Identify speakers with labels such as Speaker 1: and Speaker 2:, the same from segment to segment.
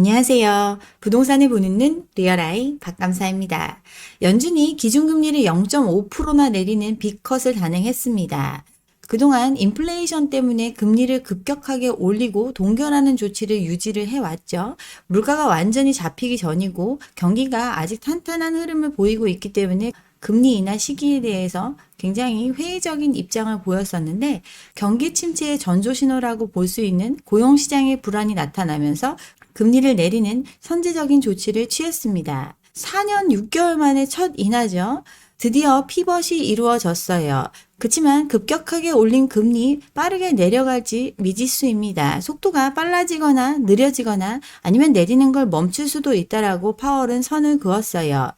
Speaker 1: 안녕하세요. 부동산을 보는 눈 리얼아이 박감사입니다. 연준이 기준금리를 0.5%나 내리는 빅컷을 단행했습니다. 그동안 인플레이션 때문에 금리를 급격하게 올리고 동결하는 조치를 유지를 해왔죠. 물가가 완전히 잡히기 전이고 경기가 아직 탄탄한 흐름을 보이고 있기 때문에 금리 인하 시기에 대해서 굉장히 회의적인 입장을 보였었는데 경기 침체의 전조 신호라고 볼 수 있는 고용시장의 불안이 나타나면서 금리를 내리는 선제적인 조치를 취했습니다. 4년 6개월 만에 첫 인하죠. 드디어 피벗이 이루어졌어요. 그렇지만 급격하게 올린 금리 빠르게 내려갈지 미지수입니다. 속도가 빨라지거나 느려지거나 아니면 내리는 걸 멈출 수도 있다라고 파월은 선을 그었어요.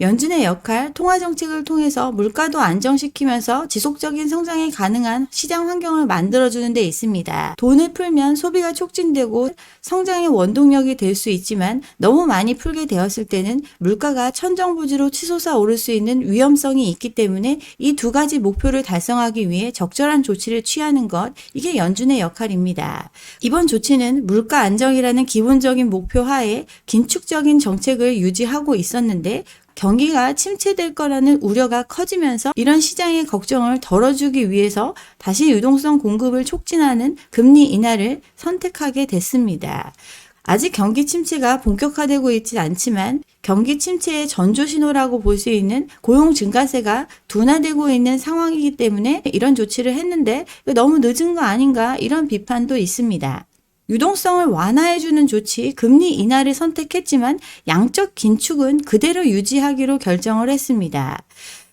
Speaker 1: 연준의 역할, 통화정책을 통해서 물가도 안정시키면서 지속적인 성장이 가능한 시장 환경을 만들어주는 데 있습니다. 돈을 풀면 소비가 촉진되고 성장의 원동력이 될 수 있지만 너무 많이 풀게 되었을 때는 물가가 천정부지로 치솟아 오를 수 있는 위험성이 있기 때문에 이 두 가지 목표를 달성하기 위해 적절한 조치를 취하는 것, 이게 연준의 역할입니다. 이번 조치는 물가 안정이라는 기본적인 목표 하에 긴축적인 정책을 유지하고 있었는데 경기가 침체될 거라는 우려가 커지면서 이런 시장의 걱정을 덜어주기 위해서 다시 유동성 공급을 촉진하는 금리 인하를 선택하게 됐습니다. 아직 경기 침체가 본격화되고 있지 않지만 경기 침체의 전조 신호라고 볼 수 있는 고용 증가세가 둔화되고 있는 상황이기 때문에 이런 조치를 했는데 너무 늦은 거 아닌가 이런 비판도 있습니다. 유동성을 완화해주는 조치, 금리 인하를 선택했지만 양적 긴축은 그대로 유지하기로 결정을 했습니다.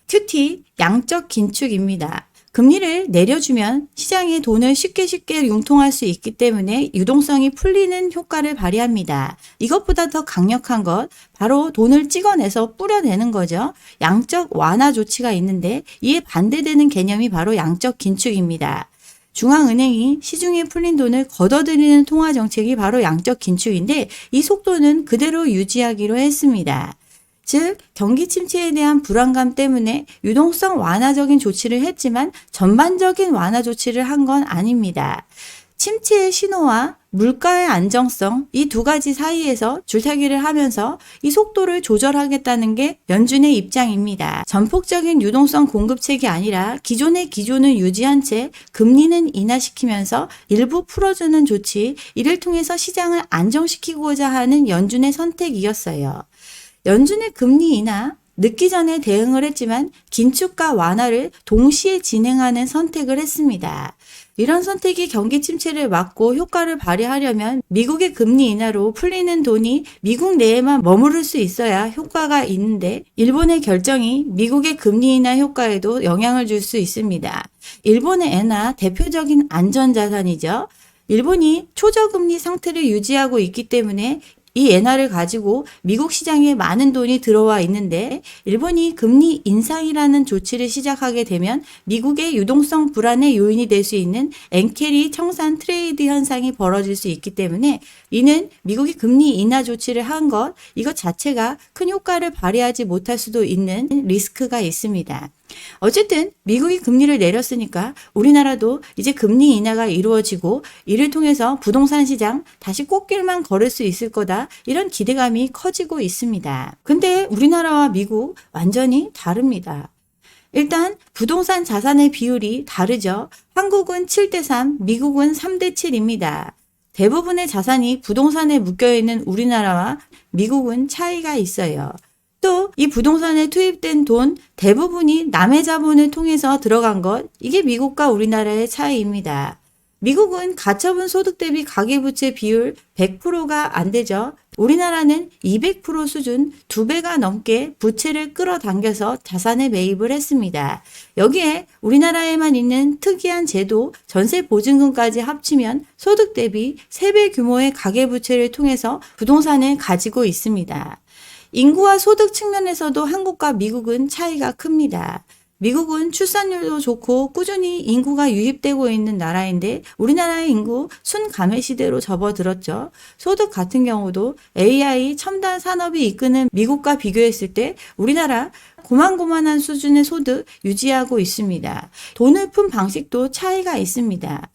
Speaker 1: QT, 양적 긴축입니다. 금리를 내려주면 시장에 돈을 쉽게 융통할 수 있기 때문에 유동성이 풀리는 효과를 발휘합니다. 이것보다 더 강력한 것, 바로 돈을 찍어내서 뿌려내는 거죠. 양적 완화 조치가 있는데 이에 반대되는 개념이 바로 양적 긴축입니다. 중앙은행이 시중에 풀린 돈을 걷어들이는 통화정책이 바로 양적 긴축인데 이 속도는 그대로 유지하기로 했습니다. 즉 경기 침체에 대한 불안감 때문에 유동성 완화적인 조치를 했지만 전반적인 완화 조치를 한 건 아닙니다. 침체의 신호와 물가의 안정성, 이 두 가지 사이에서 줄타기를 하면서 이 속도를 조절하겠다는 게 연준의 입장입니다. 전폭적인 유동성 공급책이 아니라 기존의 기조는 유지한 채 금리는 인하시키면서 일부 풀어주는 조치, 이를 통해서 시장을 안정시키고자 하는 연준의 선택이었어요. 연준의 금리 인하, 늦기 전에 대응을 했지만 긴축과 완화를 동시에 진행하는 선택을 했습니다. 이런 선택이 경기 침체를 막고 효과를 발휘하려면 미국의 금리 인하로 풀리는 돈이 미국 내에만 머무를 수 있어야 효과가 있는데 일본의 결정이 미국의 금리 인하 효과에도 영향을 줄 수 있습니다. 일본의 엔화 대표적인 안전자산이죠. 일본이 초저금리 상태를 유지하고 있기 때문에 이 엔화를 가지고 미국 시장에 많은 돈이 들어와 있는데 일본이 금리 인상이라는 조치를 시작하게 되면 미국의 유동성 불안의 요인이 될 수 있는 엔캐리 청산 트레이드 현상이 벌어질 수 있기 때문에 이는 미국이 금리 인하 조치를 한 것, 이것 자체가 큰 효과를 발휘하지 못할 수도 있는 리스크가 있습니다. 어쨌든 미국이 금리를 내렸으니까 우리나라도 이제 금리 인하가 이루어지고 이를 통해서 부동산 시장 다시 꽃길만 걸을 수 있을 거다, 이런 기대감이 커지고 있습니다. 근데 우리나라와 미국 완전히 다릅니다. 일단 부동산 자산의 비율이 다르죠. 한국은 7대3, 미국은 3대7입니다. 대부분의 자산이 부동산에 묶여있는 우리나라와 미국은 차이가 있어요. 또 이 부동산에 투입된 돈 대부분이 남의 자본을 통해서 들어간 것, 이게 미국과 우리나라의 차이입니다. 미국은 가처분 소득 대비 가계부채 비율 100%가 안 되죠. 우리나라는 200% 수준 2배가 넘게 부채를 끌어당겨서 자산에 매입을 했습니다. 여기에 우리나라에만 있는 특이한 제도, 전세보증금까지 합치면 소득 대비 3배 규모의 가계부채를 통해서 부동산을 가지고 있습니다. 인구와 소득 측면에서도 한국과 미국은 차이가 큽니다. 미국은 출산율도 좋고 꾸준히 인구가 유입되고 있는 나라인데 우리나라의 인구 순가매 시대로 접어들었죠. 소득 같은 경우도 AI 첨단 산업이 이끄는 미국과 비교했을 때 우리나라 고만고만한 수준의 소득 유지하고 있습니다. 돈을 푼 방식도 차이가 있습니다.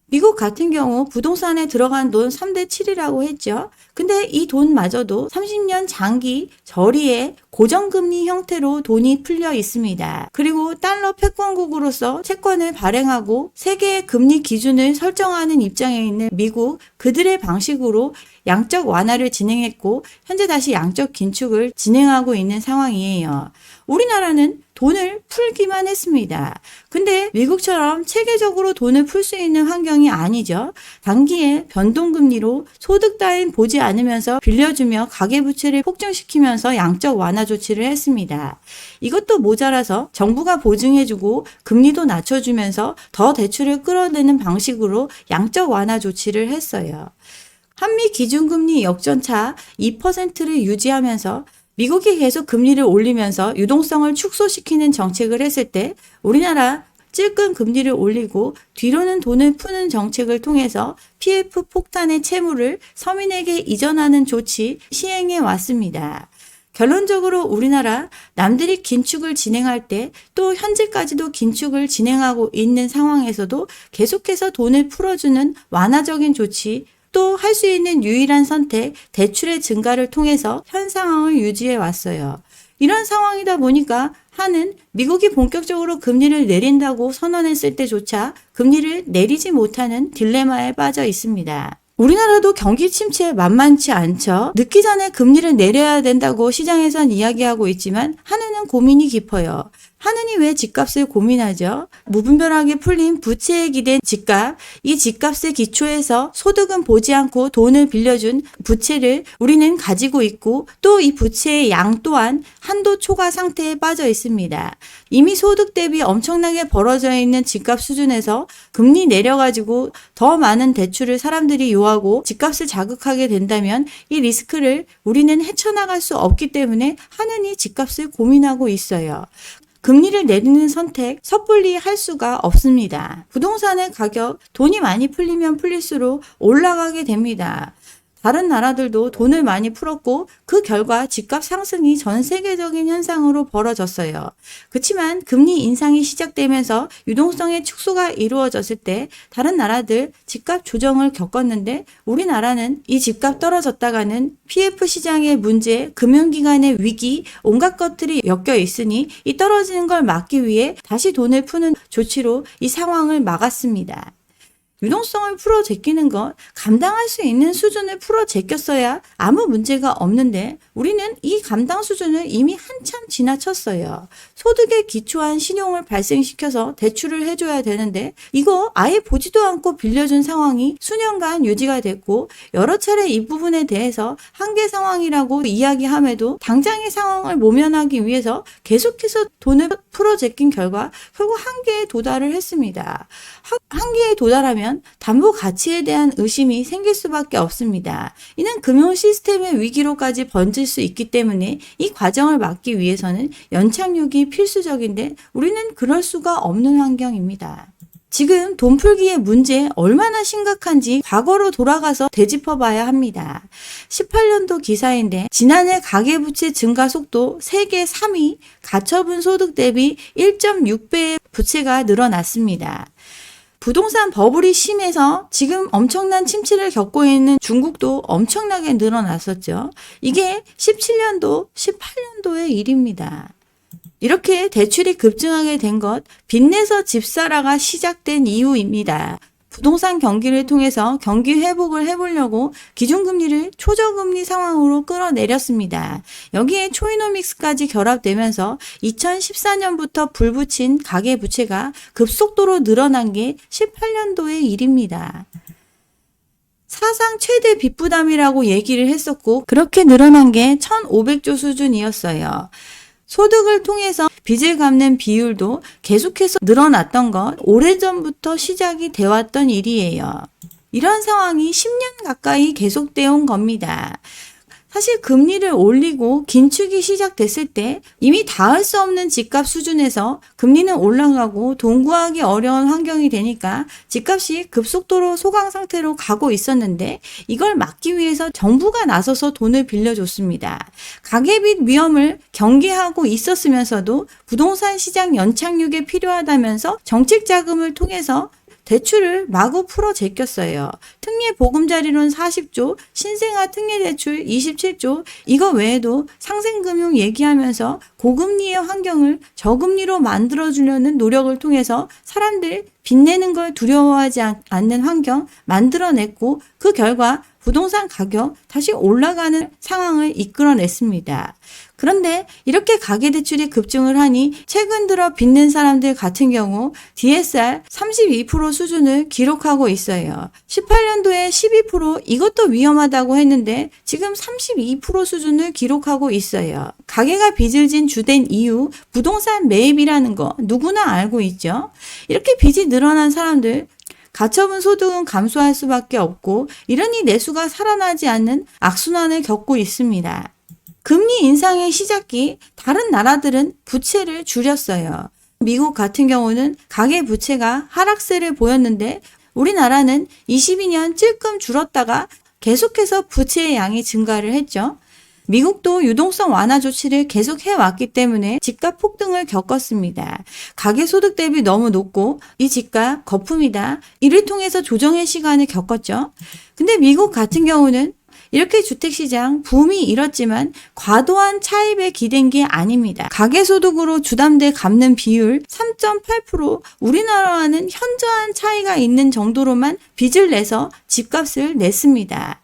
Speaker 1: 미국 같은 경우 부동산에 들어간 돈 3대 7이라고 했죠. 근데 이 돈마저도 30년 장기 저리에 고정금리 형태로 돈이 풀려 있습니다. 그리고 달러 패권국으로서 채권을 발행하고 세계의 금리 기준을 설정하는 입장에 있는 미국, 그들의 방식으로 양적 완화를 진행했고 현재 다시 양적 긴축을 진행하고 있는 상황이에요. 우리나라는 돈을 풀기만 했습니다. 근데 미국처럼 체계적으로 돈을 풀 수 있는 환경이 아니죠. 단기에 변동금리로 소득 따윈 보지 않으면서 빌려주며 가계부채를 폭증시키면서 양적 완화 조치를 했습니다. 이것도 모자라서 정부가 보증해주고 금리도 낮춰주면서 더 대출을 끌어내는 방식으로 양적 완화 조치를 했어요. 한미 기준금리 역전차 2%를 유지하면서 미국이 계속 금리를 올리면서 유동성을 축소시키는 정책을 했을 때 우리나라 찔끔 금리를 올리고 뒤로는 돈을 푸는 정책을 통해서 PF 폭탄의 채무를 서민에게 이전하는 조치 시행해 왔습니다. 결론적으로 우리나라 남들이 긴축을 진행할 때 또 현재까지도 긴축을 진행하고 있는 상황에서도 계속해서 돈을 풀어주는 완화적인 조치 또 할 수 있는 유일한 선택, 대출의 증가를 통해서 현 상황을 유지해 왔어요. 이런 상황이다 보니까 한은 미국이 본격적으로 금리를 내린다고 선언했을 때조차 금리를 내리지 못하는 딜레마에 빠져 있습니다. 우리나라도 경기 침체 만만치 않죠. 늦기 전에 금리를 내려야 된다고 시장에선 이야기하고 있지만 한은은 고민이 깊어요. 한은이 왜 집값을 고민하죠? 무분별하게 풀린 부채에 기댄 집값, 이 집값의 기초에서 소득은 보지 않고 돈을 빌려준 부채를 우리는 가지고 있고 또 이 부채의 양 또한 한도 초과 상태에 빠져 있습니다. 이미 소득 대비 엄청나게 벌어져 있는 집값 수준에서 금리 내려가지고 더 많은 대출을 사람들이 요하고 집값을 자극하게 된다면 이 리스크를 우리는 헤쳐나갈 수 없기 때문에 한은이 집값을 고민하고 있어요. 금리를 내리는 선택 섣불리 할 수가 없습니다. 부동산의 가격 돈이 많이 풀리면 풀릴수록 올라가게 됩니다. 다른 나라들도 돈을 많이 풀었고 그 결과 집값 상승이 전 세계적인 현상으로 벌어졌어요. 그렇지만 금리 인상이 시작되면서 유동성의 축소가 이루어졌을 때 다른 나라들 집값 조정을 겪었는데 우리나라는 이 집값 떨어졌다가는 PF 시장의 문제, 금융기관의 위기, 온갖 것들이 엮여 있으니 이 떨어지는 걸 막기 위해 다시 돈을 푸는 조치로 이 상황을 막았습니다. 유동성을 풀어 제끼는 것, 감당할 수 있는 수준을 풀어 제꼈어야 아무 문제가 없는데 우리는 이 감당 수준을 이미 한참 지나쳤어요. 소득에 기초한 신용을 발생시켜서 대출을 해줘야 되는데 이거 아예 보지도 않고 빌려준 상황이 수년간 유지가 됐고 여러 차례 이 부분에 대해서 한계 상황이라고 이야기함에도 당장의 상황을 모면하기 위해서 계속해서 돈을 풀어 제낀 결과 결국 한계에 도달을 했습니다. 한계에 도달하면 담보 가치에 대한 의심이 생길 수밖에 없습니다. 이는 금융 시스템의 위기로까지 번질 수 있기 때문에 이 과정을 막기 위해서는 연착륙이 필수적인데 우리는 그럴 수가 없는 환경입니다. 지금 돈 풀기의 문제 얼마나 심각한지 과거로 돌아가서 되짚어 봐야 합니다. 18년도 기사인데 지난해 가계부채 증가 속도 세계 3위, 가처분 소득 대비 1.6배의 부채가 늘어났습니다. 부동산 버블이 심해서 지금 엄청난 침체를 겪고 있는 중국도 엄청나게 늘어났었죠. 이게 17년도, 18년도의 일입니다. 이렇게 대출이 급증하게 된 것, 빚내서 집사라가 시작된 이유입니다. 부동산 경기를 통해서 경기 회복을 해보려고 기준금리를 초저금리 상황으로 끌어내렸습니다. 여기에 초이노믹스까지 결합되면서 2014년부터 불붙인 가계부채가 급속도로 늘어난 게 18년도의 일입니다. 사상 최대 빚부담이라고 얘기를 했었고 그렇게 늘어난 게 1,500조 수준이었어요. 소득을 통해서 빚을 갚는 비율도 계속해서 늘어났던 것 오래전부터 시작이 되었던 일이에요. 이런 상황이 10년 가까이 계속되어 온 겁니다. 사실 금리를 올리고 긴축이 시작됐을 때 이미 닿을 수 없는 집값 수준에서 금리는 올라가고 돈 구하기 어려운 환경이 되니까 집값이 급속도로 소강 상태로 가고 있었는데 이걸 막기 위해서 정부가 나서서 돈을 빌려줬습니다. 가계빚 위험을 경계하고 있었으면서도 부동산 시장 연착륙에 필요하다면서 정책 자금을 통해서 대출을 마구 풀어 제꼈어요. 특례 보금자리론 40조, 신생아 특례대출 27조, 이거 외에도 상생금융 얘기하면서 고금리의 환경을 저금리로 만들어주려는 노력을 통해서 사람들 빚내는 걸 두려워하지 않는 환경 만들어냈고, 그 결과 부동산 가격 다시 올라가는 상황을 이끌어냈습니다. 그런데 이렇게 가계대출이 급증을 하니 최근 들어 빚는 사람들 같은 경우 DSR 32% 수준을 기록하고 있어요. 18년도에 12%, 이것도 위험하다고 했는데 지금 32% 수준을 기록하고 있어요. 가계가 빚을 진 주된 이유, 부동산 매입이라는 거 누구나 알고 있죠. 이렇게 빚이 늘어난 사람들, 가처분 소득은 감소할 수밖에 없고, 이러니 내수가 살아나지 않는 악순환을 겪고 있습니다. 금리 인상의 시작기, 다른 나라들은 부채를 줄였어요. 미국 같은 경우는 가계 부채가 하락세를 보였는데, 우리나라는 22년 찔끔 줄었다가 계속해서 부채의 양이 증가를 했죠. 미국도 유동성 완화 조치를 계속 해왔기 때문에 집값 폭등을 겪었습니다. 가계소득 대비 너무 높고 이 집값 거품이다. 이를 통해서 조정의 시간을 겪었죠. 근데 미국 같은 경우는 이렇게 주택시장 붐이 일었지만 과도한 차입에 기댄 게 아닙니다. 가계소득으로 주담대 갚는 비율 3.8%, 우리나라와는 현저한 차이가 있는 정도로만 빚을 내서 집값을 냈습니다.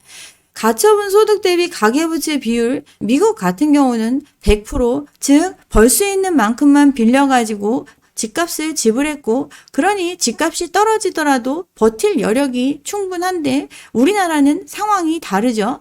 Speaker 1: 가처분 소득 대비 가계부채 비율, 미국 같은 경우는 100%, 즉 벌 수 있는 만큼만 빌려가지고 집값을 지불했고, 그러니 집값이 떨어지더라도 버틸 여력이 충분한데, 우리나라는 상황이 다르죠.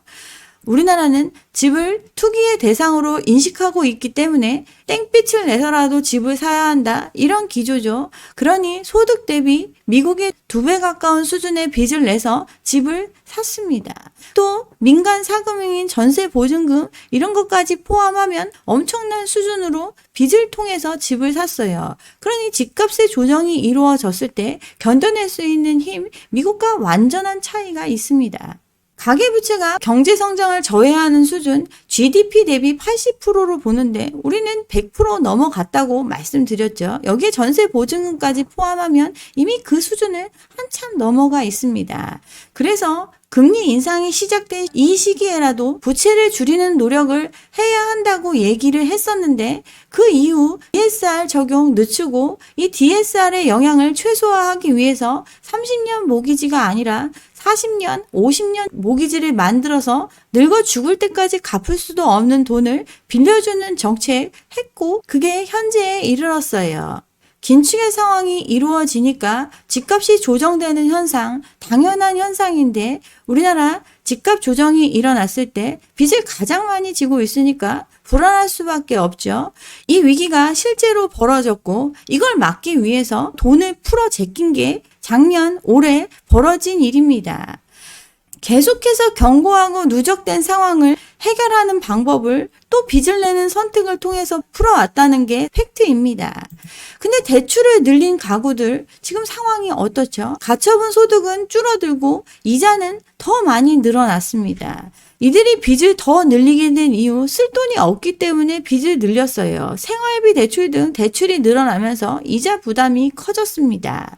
Speaker 1: 우리나라는 집을 투기의 대상으로 인식하고 있기 때문에 땡빛을 내서라도 집을 사야 한다, 이런 기조죠. 그러니 소득 대비 미국의 2배 가까운 수준의 빚을 내서 집을 샀습니다. 또 민간 사금융인 전세보증금 이런 것까지 포함하면 엄청난 수준으로 빚을 통해서 집을 샀어요. 그러니 집값의 조정이 이루어졌을 때 견뎌낼 수 있는 힘, 미국과 완전한 차이가 있습니다. 가계부채가 경제성장을 저해하는 수준 GDP 대비 80%로 보는데 우리는 100% 넘어갔다고 말씀드렸죠. 여기에 전세보증금까지 포함하면 이미 그 수준을 한참 넘어가 있습니다. 그래서 금리 인상이 시작된 이 시기에라도 부채를 줄이는 노력을 해야 한다고 얘기를 했었는데, 그 이후 DSR 적용 늦추고 이 DSR의 영향을 최소화하기 위해서 30년 모기지가 아니라 40년, 50년 모기지를 만들어서 늙어 죽을 때까지 갚을 수도 없는 돈을 빌려주는 정책 했고, 그게 현재에 이르렀어요. 긴축의 상황이 이루어지니까 집값이 조정되는 현상, 당연한 현상인데, 우리나라 집값 조정이 일어났을 때 빚을 가장 많이 지고 있으니까 불안할 수밖에 없죠. 이 위기가 실제로 벌어졌고, 이걸 막기 위해서 돈을 풀어 제낀 게 작년, 올해 벌어진 일입니다. 계속해서 경고하고 누적된 상황을 해결하는 방법을 또 빚을 내는 선택을 통해서 풀어왔다는 게 팩트입니다. 근데 대출을 늘린 가구들 지금 상황이 어떻죠? 가처분 소득은 줄어들고 이자는 더 많이 늘어났습니다. 이들이 빚을 더 늘리게 된 이유, 쓸 돈이 없기 때문에 빚을 늘렸어요. 생활비 대출 등 대출이 늘어나면서 이자 부담이 커졌습니다.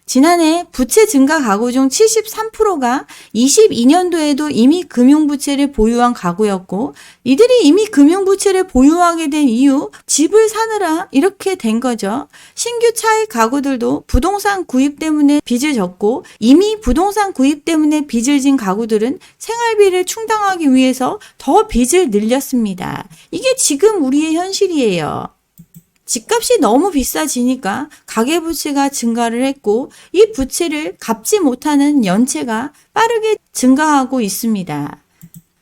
Speaker 1: 지난해 부채 증가 가구 중 73%가 22년도에도 이미 금융부채를 보유한 가구였고, 이들이 이미 금융부채를 보유하게 된 이유, 집을 사느라 이렇게 된 거죠. 신규 차입 가구들도 부동산 구입 때문에 빚을 졌고, 이미 부동산 구입 때문에 빚을 진 가구들은 생활비를 충당하기 위해서 더 빚을 늘렸습니다. 이게 지금 우리의 현실이에요. 집값이 너무 비싸지니까 가계부채가 증가를 했고, 이 부채를 갚지 못하는 연체가 빠르게 증가하고 있습니다.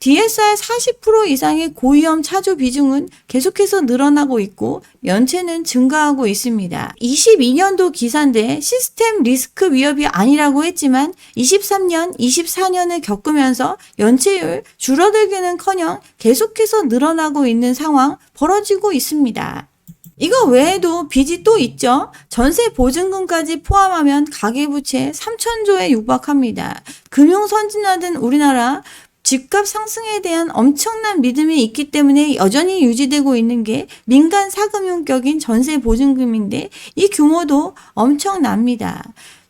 Speaker 1: DSR 40% 이상의 고위험 차조 비중은 계속해서 늘어나고 있고, 연체는 증가하고 있습니다. 22년도 기사인데 시스템 리스크 위협이 아니라고 했지만 23년, 24년을 겪으면서 연체율 줄어들기는커녕 계속해서 늘어나고 있는 상황 벌어지고 있습니다. 이거 외에도 빚이 또 있죠. 전세 보증금까지 포함하면 가계부채 3,000조에 육박합니다. 금융 선진화된 우리나라 집값 상승에 대한 엄청난 믿음이 있기 때문에 여전히 유지되고 있는 게 민간 사금융격인 전세 보증금인데, 이 규모도 엄청납니다.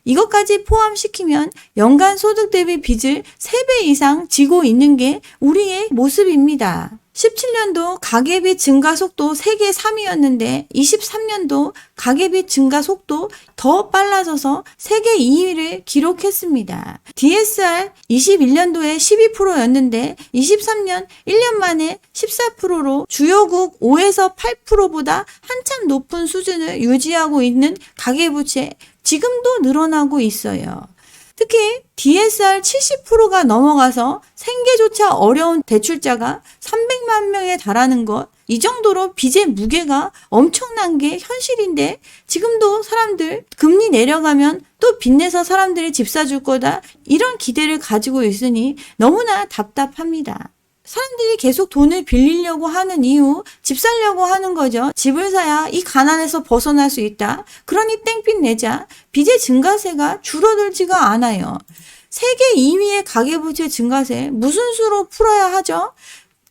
Speaker 1: 이것까지 포함시키면 연간 소득 대비 빚을 3배 이상 지고 있는 게 우리의 모습입니다. 17년도 가계빚 증가 속도 세계 3위였는데 23년도 가계빚 증가 속도 더 빨라져서 세계 2위를 기록했습니다. DSR 21년도에 12%였는데 23년 1년 만에 14%로 주요국 5에서 8%보다 한참 높은 수준을 유지하고 있는 가계부채 지금도 늘어나고 있어요. 특히 DSR 70%가 넘어가서 생계조차 어려운 대출자가 300만 명에 달하는 것, 이 정도로 빚의 무게가 엄청난 게 현실인데 지금도 사람들 금리 내려가면 또 빚내서 사람들이 집 사줄 거다 이런 기대를 가지고 있으니 너무나 답답합니다. 사람들이 계속 돈을 빌리려고 하는 이유, 집 살려고 하는 거죠. 집을 사야 이 가난에서 벗어날 수 있다. 그러니 땡빚 내자. 빚의 증가세가 줄어들지가 않아요. 세계 2위의 가계부채 증가세 무슨 수로 풀어야 하죠?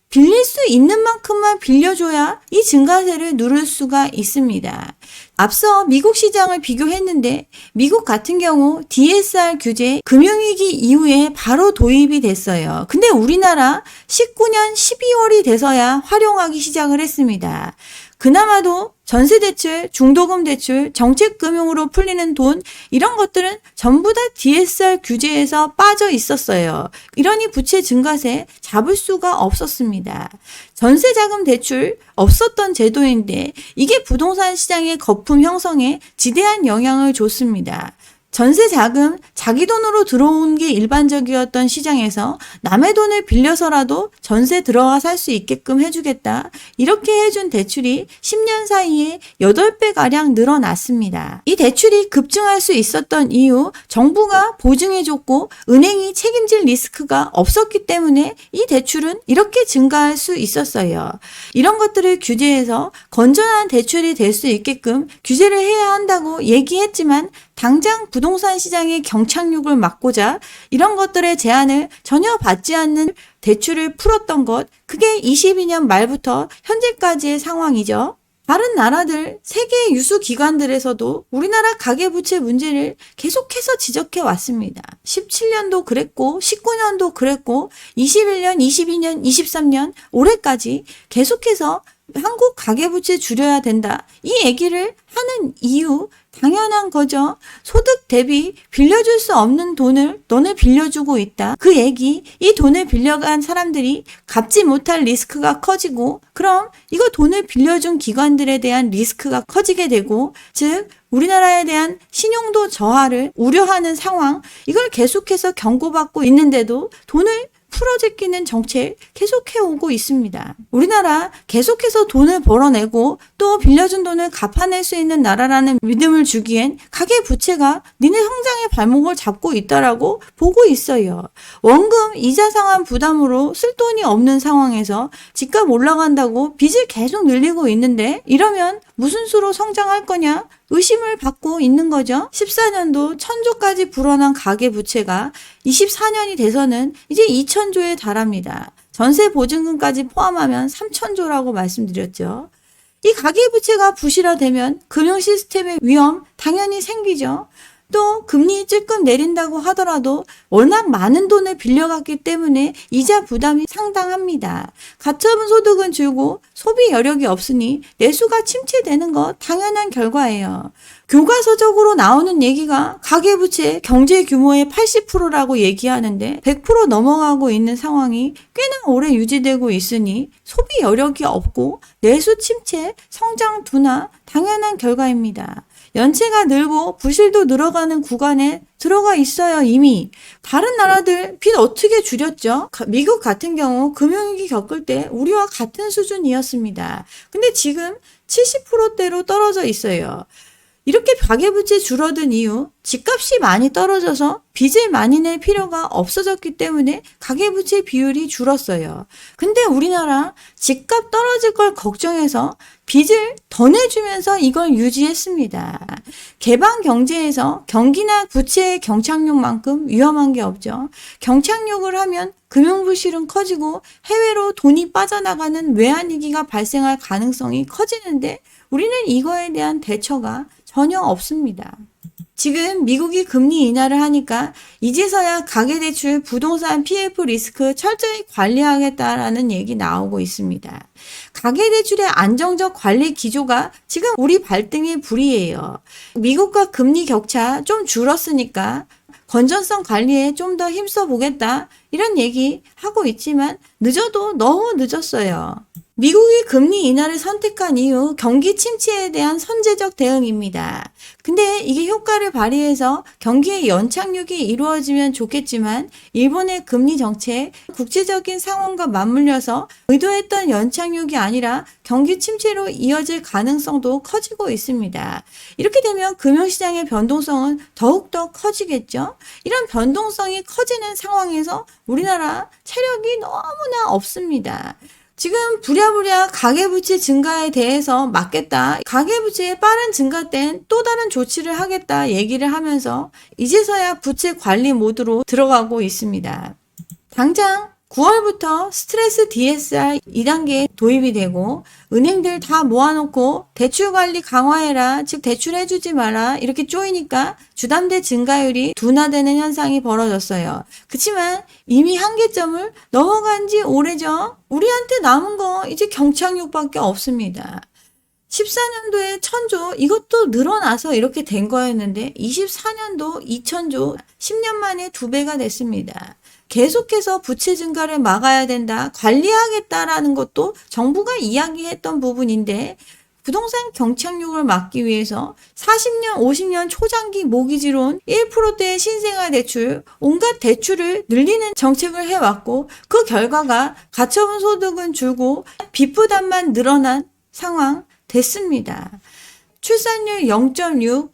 Speaker 1: 빌릴 수 있는 만큼만 빌려줘야 이 증가세를 누를 수가 있습니다. 앞서 미국 시장을 비교했는데 미국 같은 경우 DSR 규제 금융위기 이후에 바로 도입이 됐어요. 근데 우리나라 19년 12월이 돼서야 활용하기 시작을 했습니다. 그나마도 전세대출, 중도금 대출, 정책금융으로 풀리는 돈 이런 것들은 전부 다 DSR 규제에서 빠져 있었어요. 이러니 부채 증가세 잡을 수가 없었습니다. 전세자금 대출 없었던 제도인데 이게 부동산 시장의 거품 형성에 지대한 영향을 줬습니다. 전세 자금, 자기 돈으로 들어온 게 일반적이었던 시장에서 남의 돈을 빌려서라도 전세 들어가 살 수 있게끔 해주겠다. 이렇게 해준 대출이 10년 사이에 8배가량 늘어났습니다. 이 대출이 급증할 수 있었던 이유, 정부가 보증해줬고 은행이 책임질 리스크가 없었기 때문에 이 대출은 이렇게 증가할 수 있었어요. 이런 것들을 규제해서 건전한 대출이 될 수 있게끔 규제를 해야 한다고 얘기했지만 당장 부동산 시장의 경착륙을 막고자 이런 것들의 제한을 전혀 받지 않는 대출을 풀었던 것, 그게 22년 말부터 현재까지의 상황이죠. 다른 나라들, 세계 유수 기관들에서도 우리나라 가계부채 문제를 계속해서 지적해 왔습니다. 17년도 그랬고, 19년도 그랬고, 21년, 22년, 23년, 올해까지 계속해서 한국 가계부채 줄여야 된다. 이 얘기를 하는 이유, 당연한 거죠. 소득 대비 빌려줄 수 없는 돈을 너네 빌려주고 있다. 그 얘기, 이 돈을 빌려간 사람들이 갚지 못할 리스크가 커지고 그럼 이거 돈을 빌려준 기관들에 대한 리스크가 커지게 되고 즉 우리나라에 대한 신용도 저하를 우려하는 상황 이걸 계속해서 경고받고 있는데도 돈을 풀어제끼는 정책 계속해오고 있습니다. 우리나라 계속해서 돈을 벌어내고 또 빌려준 돈을 갚아낼 수 있는 나라라는 믿음을 주기엔 가계부채가 니네 성장의 발목을 잡고 있다라고 보고 있어요. 원금 이자 상환 부담으로 쓸 돈이 없는 상황에서 집값 올라간다고 빚을 계속 늘리고 있는데 이러면 무슨 수로 성장할 거냐? 의심을 받고 있는 거죠. 14년도 1000조까지 불어난 가계부채가 24년이 돼서는 이제 2000조에 달합니다. 전세 보증금까지 포함하면 3000조라고 말씀드렸죠. 이 가계부채가 부실화되면 금융 시스템의 위험 당연히 생기죠. 또 금리 찔끔 내린다고 하더라도 워낙 많은 돈을 빌려갔기 때문에 이자 부담이 상당합니다. 가처분 소득은 줄고 소비 여력이 없으니 내수가 침체되는 거 당연한 결과예요. 교과서적으로 나오는 얘기가 가계부채 경제 규모의 80%라고 얘기하는데 100% 넘어가고 있는 상황이 꽤나 오래 유지되고 있으니 소비 여력이 없고 내수 침체, 성장 둔화 당연한 결과입니다. 연체가 늘고 부실도 늘어가는 구간에 들어가 있어요, 이미. 다른 나라들 빚 어떻게 줄였죠? 미국 같은 경우 금융위기 겪을 때 우리와 같은 수준이었습니다. 근데 지금 70%대로 떨어져 있어요. 이렇게 가계부채 줄어든 이유, 집값이 많이 떨어져서 빚을 많이 낼 필요가 없어졌기 때문에 가계부채 비율이 줄었어요. 근데 우리나라 집값 떨어질 걸 걱정해서 빚을 더 내주면서 이걸 유지했습니다. 개방 경제에서 경기나 부채의 경착륙만큼 위험한 게 없죠. 경착륙을 하면 금융부실은 커지고 해외로 돈이 빠져나가는 외환위기가 발생할 가능성이 커지는데 우리는 이거에 대한 대처가 전혀 없습니다. 지금 미국이 금리 인하를 하니까 이제서야 가계대출, 부동산, PF 리스크 철저히 관리하겠다라는 얘기 나오고 있습니다. 가계대출의 안정적 관리 기조가 지금 우리 발등에 불이에요. 미국과 금리 격차 좀 줄었으니까 건전성 관리에 좀 더 힘써 보겠다 이런 얘기 하고 있지만 늦어도 너무 늦었어요. 미국이 금리 인하를 선택한 이유 경기 침체에 대한 선제적 대응입니다. 근데 이게 효과를 발휘해서 경기의 연착륙이 이루어지면 좋겠지만 일본의 금리 정책, 국제적인 상황과 맞물려서 의도했던 연착륙이 아니라 경기 침체로 이어질 가능성도 커지고 있습니다. 이렇게 되면 금융시장의 변동성은 더욱더 커지겠죠. 이런 변동성이 커지는 상황에서 우리나라 체력이 너무나 없습니다. 지금 부랴부랴 가계부채 증가에 대해서 막겠다. 가계부채의 빠른 증가 땐 또 다른 조치를 하겠다 얘기를 하면서 이제서야 부채 관리 모드로 들어가고 있습니다. 당장 9월부터 스트레스 DSR 2단계 도입이 되고 은행들 다 모아놓고 대출 관리 강화해라, 즉 대출해주지 마라 이렇게 쪼이니까 주담대 증가율이 둔화되는 현상이 벌어졌어요. 그치만 이미 한계점을 넘어간 지 오래죠. 우리한테 남은 거 이제 경착륙밖에 없습니다. 14년도에 1000조 이것도 늘어나서 이렇게 된 거였는데 24년도 2000조 10년 만에 2배가 됐습니다. 계속해서 부채 증가를 막아야 된다, 관리하겠다라는 것도 정부가 이야기했던 부분인데 부동산 경착륙을 막기 위해서 40년, 50년 초장기 모기지론 1%대의 신생아 대출, 온갖 대출을 늘리는 정책을 해왔고 그 결과가 가처분 소득은 줄고 빚부담만 늘어난 상황 됐습니다. 출산율 0.6,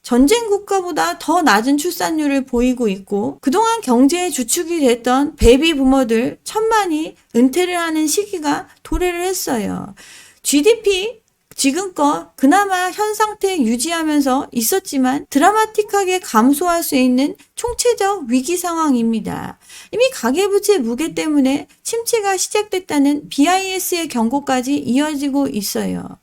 Speaker 1: 전쟁 국가보다 더 낮은 출산율을 보이고 있고 그동안 경제의 주축이 됐던 베이비 부머들 1000만이 은퇴를 하는 시기가 도래를 했어요. GDP 지금껏 그나마 현 상태 유지하면서 있었지만 드라마틱하게 감소할 수 있는 총체적 위기 상황입니다. 이미 가계부채 무게 때문에 침체가 시작됐다는 BIS의 경고까지 이어지고 있어요.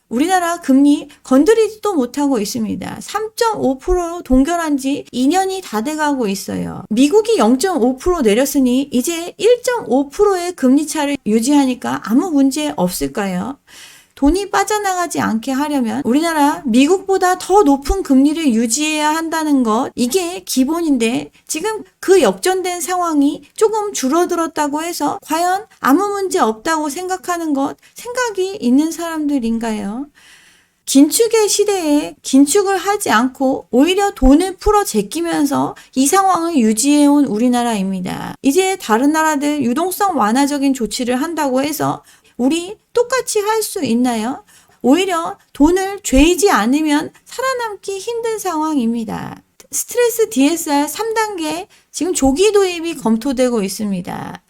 Speaker 1: 우리나라 금리 건드리지도 못하고 있습니다. 3.5%로 동결한 지 2년이 다 돼가고 있어요. 미국이 0.5% 내렸으니 이제 1.5%의 금리 차를 유지하니까 아무 문제 없을까요? 돈이 빠져나가지 않게 하려면 우리나라 미국보다 더 높은 금리를 유지해야 한다는 것, 이게 기본인데 지금 그 역전된 상황이 조금 줄어들었다고 해서 과연 아무 문제 없다고 생각하는 것, 생각이 있는 사람들인가요? 긴축의 시대에 긴축을 하지 않고 오히려 돈을 풀어 제끼면서 이 상황을 유지해온 우리나라입니다. 이제 다른 나라들 유동성 완화적인 조치를 한다고 해서 우리 똑같이 할 수 있나요? 오히려 돈을 죄이지 않으면 살아남기 힘든 상황입니다. 스트레스 DSR 3단계 지금 조기 도입이 검토되고 있습니다.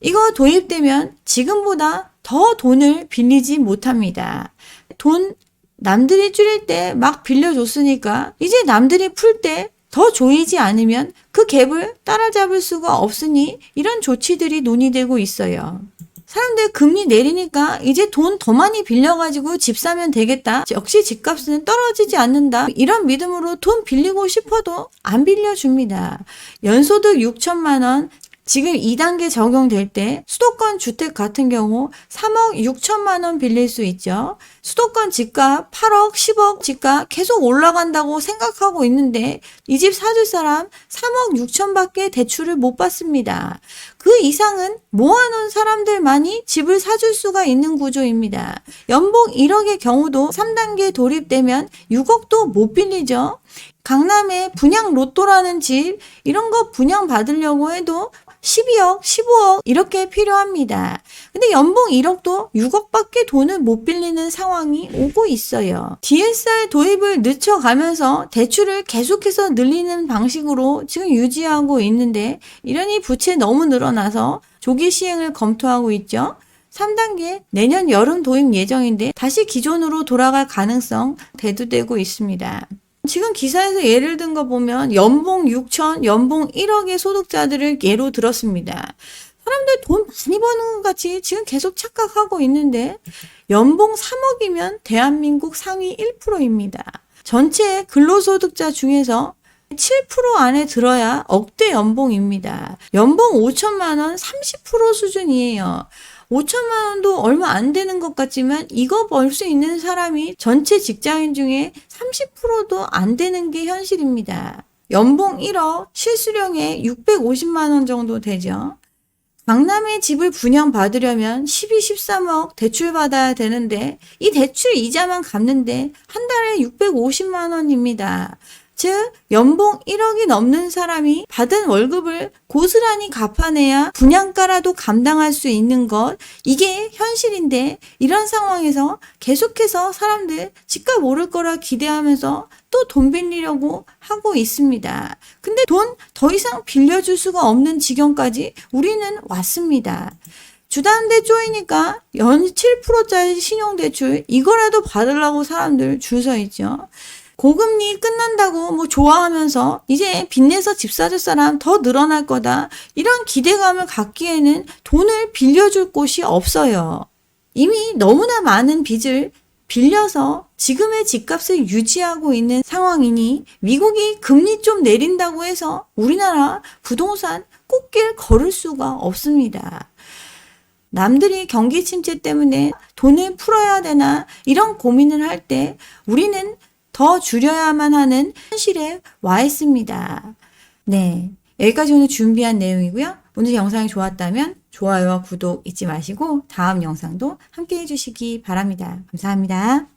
Speaker 1: 이거 도입되면 지금보다 더 돈을 빌리지 못합니다. 돈 남들이 줄일 때 막 빌려줬으니까 이제 남들이 풀 때 더 조이지 않으면 그 갭을 따라잡을 수가 없으니 이런 조치들이 논의되고 있어요. 사람들 금리 내리니까 이제 돈 더 많이 빌려가지고 집 사면 되겠다. 역시 집값은 떨어지지 않는다. 이런 믿음으로 돈 빌리고 싶어도 안 빌려줍니다. 연소득 6천만 원, 지금 2단계 적용될 때 수도권 주택 같은 경우 3억 6천만 원 빌릴 수 있죠. 수도권 집값 8억, 10억 집값 계속 올라간다고 생각하고 있는데 이 집 사줄 사람 3억 6천밖에 대출을 못 받습니다. 그 이상은 모아놓은 사람들만이 집을 사줄 수가 있는 구조입니다. 연봉 1억의 경우도 3단계 도입되면 6억도 못 빌리죠. 강남에 분양 로또라는 집 이런 거 분양 받으려고 해도 12억, 15억 이렇게 필요합니다. 근데 연봉 1억도 6억밖에 돈을 못 빌리는 상황이 오고 있어요. DSR 도입을 늦춰가면서 대출을 계속해서 늘리는 방식으로 지금 유지하고 있는데 이러니 부채 너무 늘어나서 조기 시행을 검토하고 있죠. 3단계 내년 여름 도입 예정인데 다시 기존으로 돌아갈 가능성 대두되고 있습니다. 지금 기사에서 예를 든 거 보면 연봉 6천, 연봉 1억의 소득자들을 예로 들었습니다. 사람들 돈 많이 버는 것 같이 지금 계속 착각하고 있는데 연봉 3억이면 대한민국 상위 1%입니다. 전체 근로소득자 중에서 7% 안에 들어야 억대 연봉입니다. 연봉 5천만 원 30% 수준이에요. 5천만 원도 얼마 안 되는 것 같지만 이거 벌 수 있는 사람이 전체 직장인 중에 30%도 안 되는 게 현실입니다. 연봉 1억, 실수령에 650만 원 정도 되죠. 강남에 집을 분양받으려면 12, 13억 대출 받아야 되는데 이 대출 이자만 갚는데 한 달에 650만 원입니다. 즉 연봉 1억이 넘는 사람이 받은 월급을 고스란히 갚아내야 분양가라도 감당할 수 있는 것, 이게 현실인데 이런 상황에서 계속해서 사람들 집값 오를 거라 기대하면서 또 돈 빌리려고 하고 있습니다. 근데 돈 더 이상 빌려줄 수가 없는 지경까지 우리는 왔습니다. 주담대 쪼이니까 연 7%짜리 신용대출 이거라도 받으려고 사람들 줄 서 있죠. 고금리 끝난다고 뭐 좋아하면서 이제 빚내서 집 사줄 사람 더 늘어날 거다. 이런 기대감을 갖기에는 돈을 빌려줄 곳이 없어요. 이미 너무나 많은 빚을 빌려서 지금의 집값을 유지하고 있는 상황이니 미국이 금리 좀 내린다고 해서 우리나라 부동산 꽃길 걸을 수가 없습니다. 남들이 경기 침체 때문에 돈을 풀어야 되나 이런 고민을 할 때 우리는 더 줄여야만 하는 현실에 와 있습니다. 네, 여기까지 오늘 준비한 내용이고요. 오늘 영상이 좋았다면 좋아요와 구독 잊지 마시고 다음 영상도 함께 해주시기 바랍니다. 감사합니다.